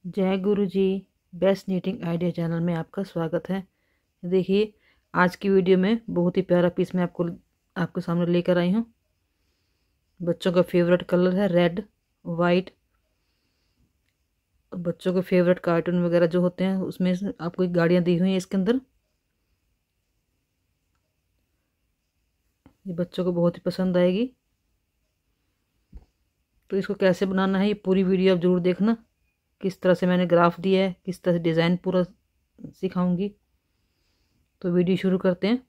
जय गुरु जी। Best knitting idea channel में आपका स्वागत है। देखिए, आज की वीडियो में बहुत ही प्यारा पीस मैं आपके सामने लेकर आई हूँ। बच्चों का फेवरेट कलर है रेड, वाइट। बच्चों के फेवरेट कार्टून वगैरह जो होते हैं उसमें आपको गाड़ियाँ दी हुई हैं इसके अंदर। ये बच्चों को बहुत ही पसंद आएगी। तो इसको कैसे बनाना है ये पूरी वीडियो आप जरूर देखना। किस तरह से मैंने ग्राफ दिया है, किस तरह से डिज़ाइन पूरा सिखाऊंगी। तो वीडियो शुरू करते हैं।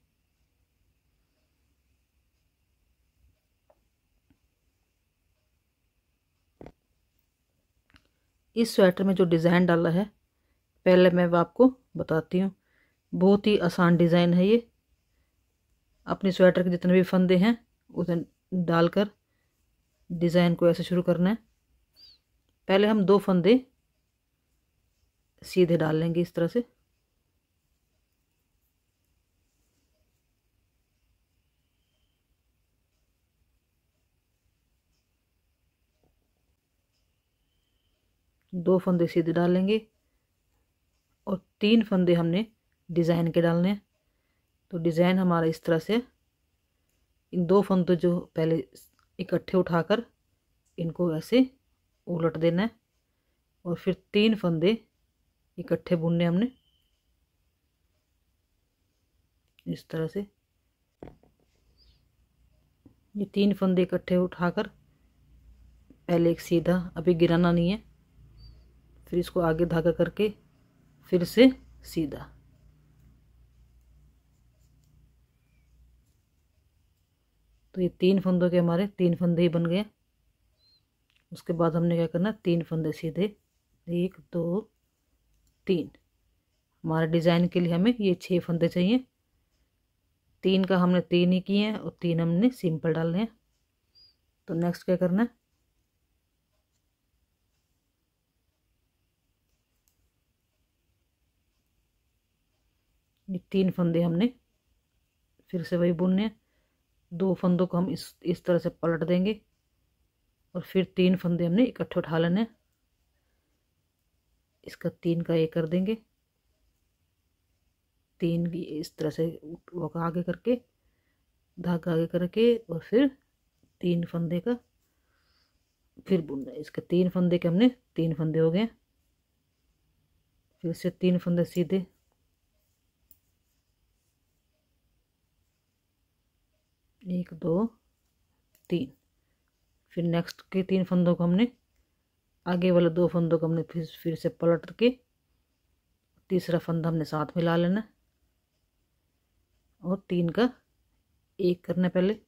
इस स्वेटर में जो डिज़ाइन डाला है पहले मैं वो आपको बताती हूँ। बहुत ही आसान डिज़ाइन है ये। अपने स्वेटर के जितने भी फंदे हैं उसे डालकर डिज़ाइन को ऐसे शुरू करना है। पहले हम 2 फंदे सीधे डाल लेंगे इस तरह से। दो फंदे सीधे डालेंगे और 3 फंदे हमने डिज़ाइन के डालने हैं। तो डिज़ाइन हमारा इस तरह से, इन 2 फंदे जो पहले इकट्ठे उठाकर इनको ऐसे उलट देना है और फिर 3 फंदे इकट्ठे बुनने हमने इस तरह से। ये 3 फंदे इकट्ठे उठाकर पहले एक सीधा, अभी गिराना नहीं है, फिर इसको आगे धागा करके फिर से सीधा। तो ये 3 फंदों के हमारे 3 फंदे ही बन गए। उसके बाद हमने क्या करना, 3 फंदे सीधे, 1 2 3। हमारे डिज़ाइन के लिए हमें ये 6 फंदे चाहिए। 3 का हमने 3 ही किए हैं और 3 हमने सिंपल डालने हैं। तो नेक्स्ट क्या करना है, ये 3 फंदे हमने फिर से वही बुनने हैं। 2 फंदों को हम इस तरह से पलट देंगे और फिर 3 फंदे हमने इकट्ठे उठा लेने हैं। इसका 3 का 1 कर देंगे, 3 की इस तरह से वो आगे करके धागा आगे करके और फिर 3 फंदे का फिर बुनना है। इसके 3 फंदे के हमने 3 फंदे हो गए। फिर से 3 फंदे सीधे, 1 2 3। फिर नेक्स्ट के 3 फंदों को हमने, आगे वाले 2 फंदों को हमने फिर से पलट के तीसरा फंदा हमने साथ मिला लेना और 3 का 1 करना पहले।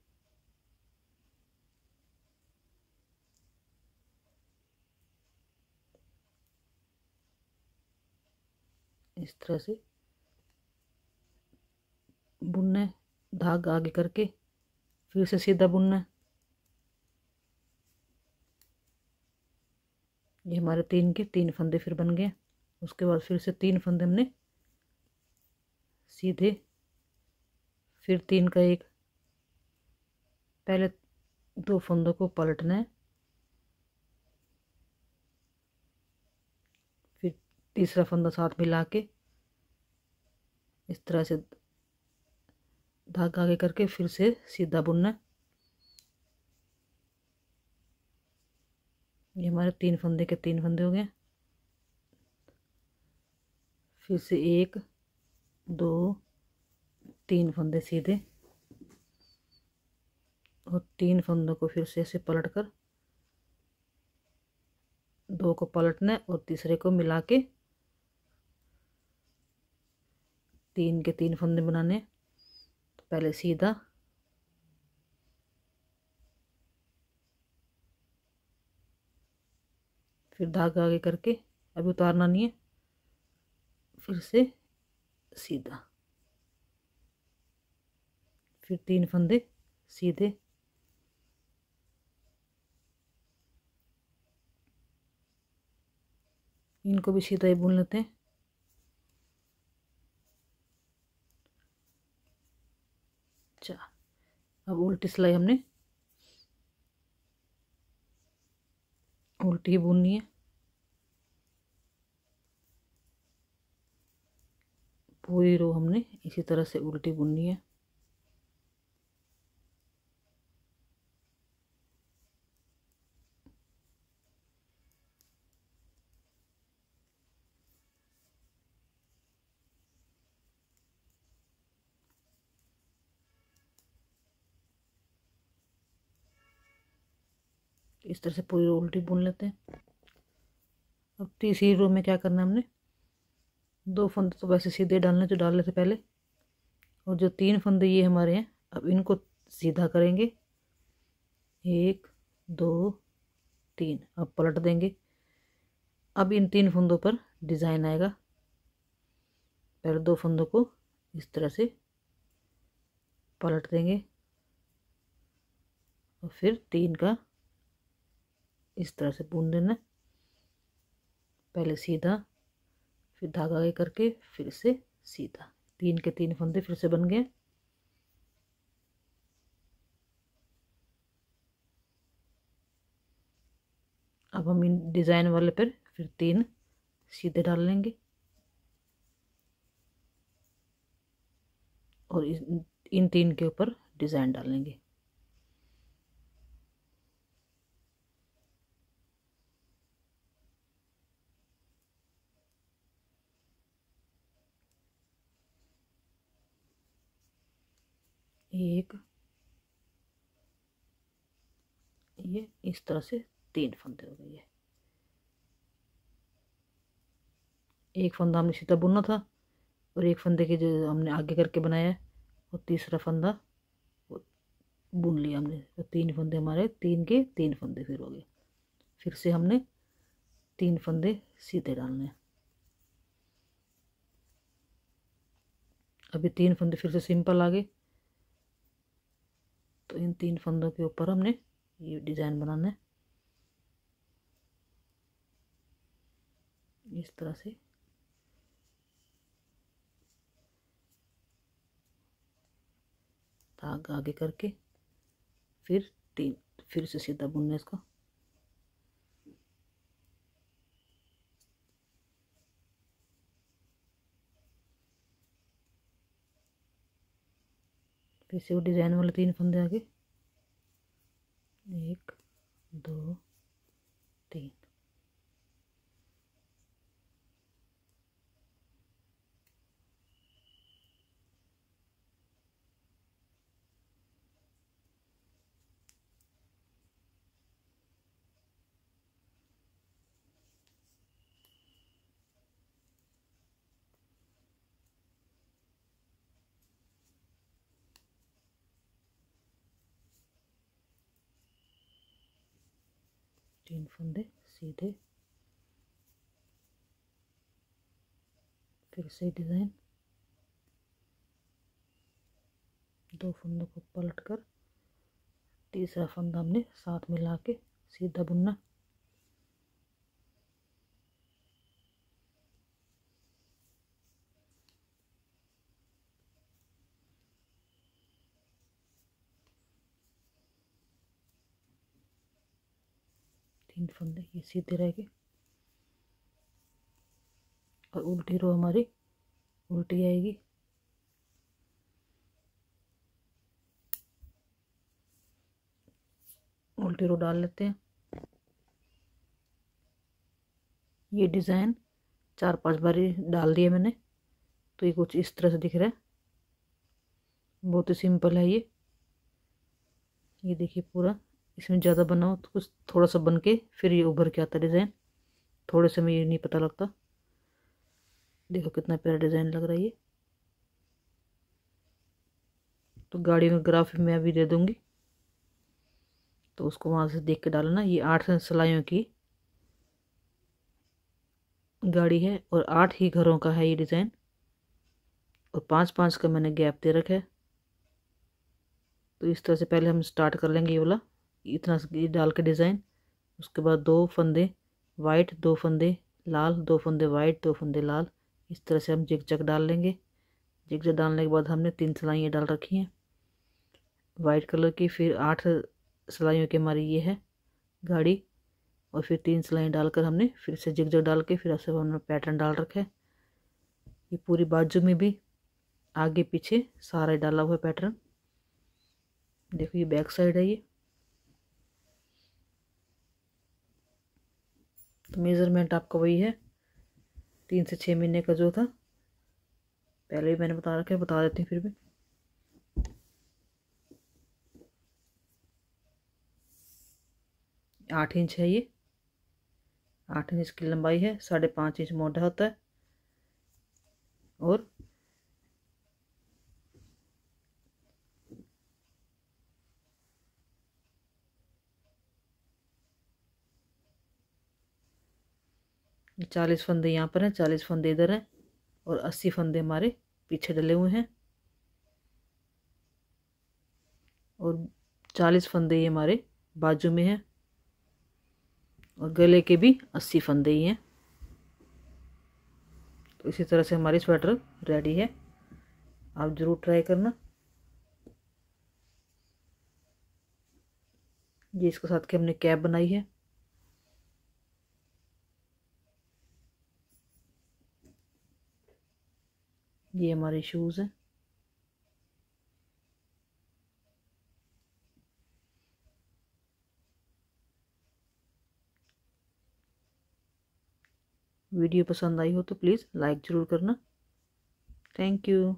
इस तरह से बुनना है, धागा आगे करके फिर से सीधा बुनना है। ये हमारे 3 के 3 फंदे फिर बन गए। उसके बाद फिर से 3 फंदे हमने सीधे, फिर 3 का 1। पहले 2 फंदों को पलटना है, फिर तीसरा फंदा साथ मिला के इस तरह से धागा आगे करके फिर से सीधा बुनना है। ये हमारे 3 फंदे के 3 फंदे हो गए। फिर से 1 2 3 फंदे सीधे और 3 फंदों को फिर से ऐसे पलट कर 2 को पलटना है और तीसरे को मिला के 3 के 3 फंदे बनाने हैं। तो पहले सीधा, फिर धागा आगे करके, अभी उतारना नहीं है, फिर से सीधा, फिर 3 फंदे सीधे, इनको भी सीधा ही बुन लेते हैं। अच्छा, अब उल्टी सिलाई हमने उल्टी ही बुननी है। पूरी रो हमने इसी तरह से उल्टी बुननी है। इस तरह से पूरी रो उल्टी बुन लेते हैं। अब तीसरी रो में क्या करना है हमने, 2 फंदे तो वैसे सीधे डालने जो डाल लेते पहले, और जो 3 फंदे ये हमारे हैं अब इनको सीधा करेंगे। 1 2 3, अब पलट देंगे। अब इन 3 फंदों पर डिज़ाइन आएगा। पहले 2 फंदों को इस तरह से पलट देंगे और फिर 3 का इस तरह से बुन देना। पहले सीधा, फिर धागा आगे करके फिर से सीधा। 3 के 3 फंदे फिर से बन गए। अब हम इन डिज़ाइन वाले पर फिर 3 सीधे डाल लेंगे और इन 3 के ऊपर डिज़ाइन डालेंगे। एक, ये इस तरह से 3 फंदे हो गए। एक फंदा हमने सीधा बुनना था और एक फंदे के जो हमने आगे करके बनाया है और तीसरा फंदा वो बुन लिया हमने। तो 3 फंदे हमारे 3 के 3 फंदे फिर हो गए। फिर से हमने 3 फंदे सीधे डालने हैं। अभी 3 फंदे फिर से सिंपल आ गए। तो इन 3 फंदों के ऊपर हमने ये डिज़ाइन बनाना है इस तरह से। धागा आगे करके फिर 3 फिर से सीधा बुनना इसको। फिर से वो डिज़ाइन वाले 3 फंदे आगे, 1 2 3। तीन फंदे सीधे, फिर से डिज़ाइन, 2 फंदों को पलट कर तीसरा फंदा हमने साथ मिला के सीधा बुनना। तीन फंदे ये सीधे रह गए और उल्टी रो हमारी उल्टी आएगी। उल्टी रो डाल लेते हैं। ये डिज़ाइन 4-5 बार डाल दिया मैंने, तो ये कुछ इस तरह से दिख रहा है। बहुत ही सिंपल है ये देखिए पूरा। इसमें ज़्यादा बनाओ तो कुछ थोड़ा सा बन के फिर ये उभर के आता डिज़ाइन। थोड़े से में ये नहीं पता लगता। देखो कितना प्यारा डिज़ाइन लग रहा है ये। तो गाड़ी में ग्राफ मैं अभी दे दूंगी, तो उसको वहाँ से देख के डालना। ये 8 सिलाइयों की गाड़ी है और 8 ही घरों का है ये डिज़ाइन, और 5-5 का मैंने गैप दे रखा है। तो इस तरह से पहले हम स्टार्ट कर लेंगे ये वाला, इतना डाल के डिज़ाइन। उसके बाद 2 फंदे वाइट, 2 फंदे लाल, 2 फंदे वाइट, 2 फंदे लाल। इस तरह से हम जिग-जैग डाल लेंगे। जिग-जैग डालने के बाद हमने 3 सिलाइयाँ डाल रखी हैं वाइट कलर की। फिर 8 सिलाइयों की हमारी ये है गाड़ी, और फिर 3 सिलाई डालकर हमने फिर से जिग-जैग डाल के फिर ऐसे हमने पैटर्न डाल रखा है। ये पूरी बाजू में भी आगे पीछे सारा डाला हुआ पैटर्न। देखो ये बैक साइड है ये। तो मेज़रमेंट आपका वही है 3 से 6 महीने का जो था, पहले भी मैंने बता रखा है, बता देती हूँ फिर भी। आठ इंच है ये, 8 इंच की लंबाई है, 5.5 इंच मोटा होता है। और ये 40 फंदे यहाँ पर हैं, 40 फंदे इधर हैं, और 80 फंदे हमारे पीछे डले हुए हैं, और 40 फंदे ये हमारे बाजू में हैं, और गले के भी 80 फंदे ही हैं। तो इसी तरह से हमारी स्वेटर रेडी है, आप ज़रूर ट्राई करना। ये इसके साथ के हमने कैप बनाई है। ये हमारे शूज़ हैं। वीडियो पसंद आई हो तो प्लीज़ लाइक ज़रूर करना। Thank you.